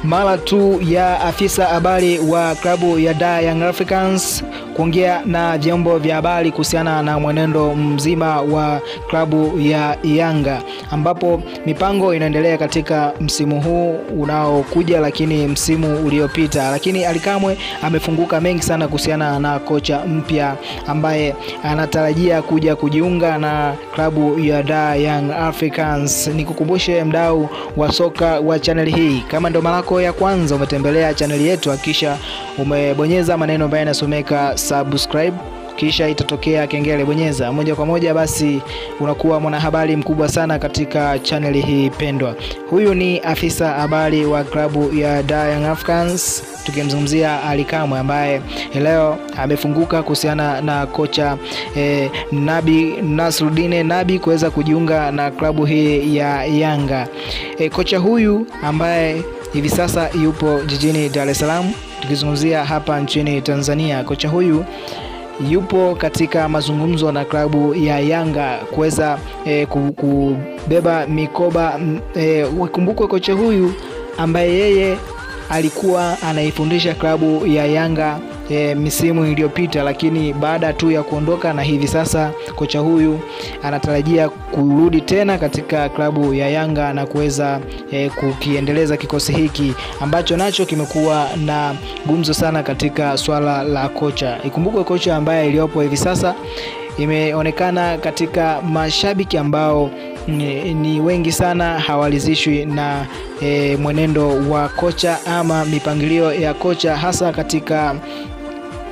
mara tu ya afisa habari wa klabu ya Dar Young Africans kuongea na vyombo vya habari kuhusiana na mwenendo mzima wa klabu ya Yanga, ambapo mipango inaendelea katika msimu huu unaokuja, lakini msimu uliopita. Lakini Ally Kamwe amefunguka mengi sana kuhusiana na kocha mpya ambaye anatarajia kuja kujiunga na klabu ya Dar Young Africans. Nikukumbushe mdau wa soka wa channel hii, kama ndo mara yako ya kwanza umetembelea channel yetu, hakisha umebonyeza maneno ambayo yanasomeka subscribe, kisha itatokea kengele, bonyeza moja kwa moja, basi unakuwa mwanahabari mkubwa sana katika channel hii pendwa. Huyu ni afisa habari wa klabu ya Dar Young Africans, tukimzungumzia Ally Kamwe ambaye leo amefunguka kuhusiana na kocha Nabi Nasruddin Nabi kuweza kujiunga na klabu hii ya Yanga. Kocha huyu ambaye hivi sasa yupo jijini Dar es Salaam, tukizungumzia hapa nchini Tanzania. Kocha huyu yupo katika mazungumzo na klabu ya Yanga kuweza kubeba mikoba. Ukumbukwe kocha huyu ambaye yeye alikuwa anaifundisha klabu ya Yanga misimu iliyopita, lakini baada tu ya kuondoka, na hivi sasa kocha huyu anatarajia kurudi tena katika klabu ya Yanga na kuweza kukiendeleza kikosi hiki ambacho nacho kimekuwa na gumzo sana katika swala la kocha. Ikumbukwe kocha ambaye iliyopo hivi sasa imeonekana katika mashabiki ambao ni wengi sana hawalizishwi na mwenendo wa kocha ama mipangilio ya kocha, hasa katika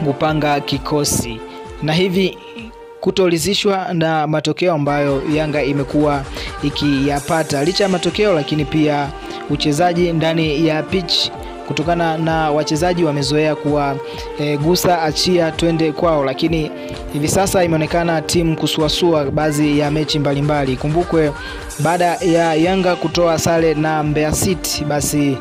kupanga kikosi, na hivi kutolizishwa na matokeo ambayo Yanga imekuwa ikiyapata. Licha ya matokeo, lakini pia uchezaji ndani ya pitch, kutokana na wachezaji wamezoea kuwa gusa achia twende kwao, lakini hivi sasa imeonekana timu kusuasua baadhi ya mechi mbalimbali. Kumbukwe baada ya Yanga kutoa sare na Mbeya City, basi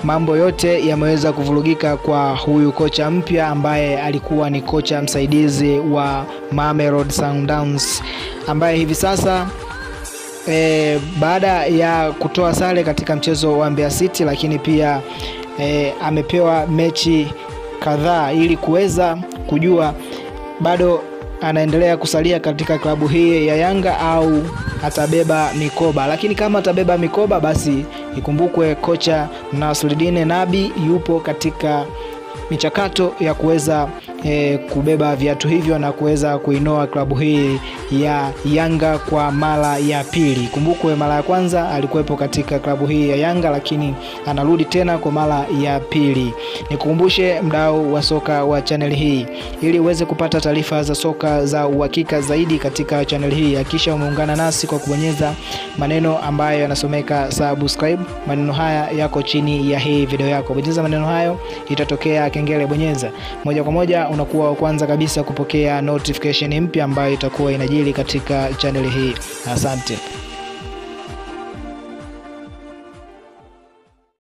mambo yote yameweza kuvurugika kwa huyu kocha mpya ambaye alikuwa ni kocha msaidizi wa Mamelodi Sundowns, ambaye hivi sasa baada ya kutoa sare katika mchezo wa Mbeya City, lakini pia amepewa mechi kadhaa ili kuweza kujua bado anaendelea kusalia katika klabu hii ya Yanga au atabeba mikoba. Lakini kama atabeba mikoba, basi ikumbukwe kocha Nasruddin Nabi yupo katika michakato ya kuweza kubeba viatu hivyo na kuweza kuinoa klabu hii ya Yanga kwa mara ya pili. Kumbukwe mara ya kwanza alikuwepo katika klabu hii ya Yanga, lakini anarudi tena kwa mara ya pili. Nikukumbushe mdau wa soka wa channel hii, ili uweze kupata taarifa za soka za uhakika zaidi katika channel hii, hakisha umeungana nasi kwa kubonyeza maneno ambayo yanasomeka subscribe. Maneno haya yako chini ya hii video yako, bonyeza maneno hayo, itatokea kengele, bonyeza moja kwa moja, unakuwa wa kwanza kabisa kupokea notification mpya ambayo itakuwa inajili katika channel hii. Asante.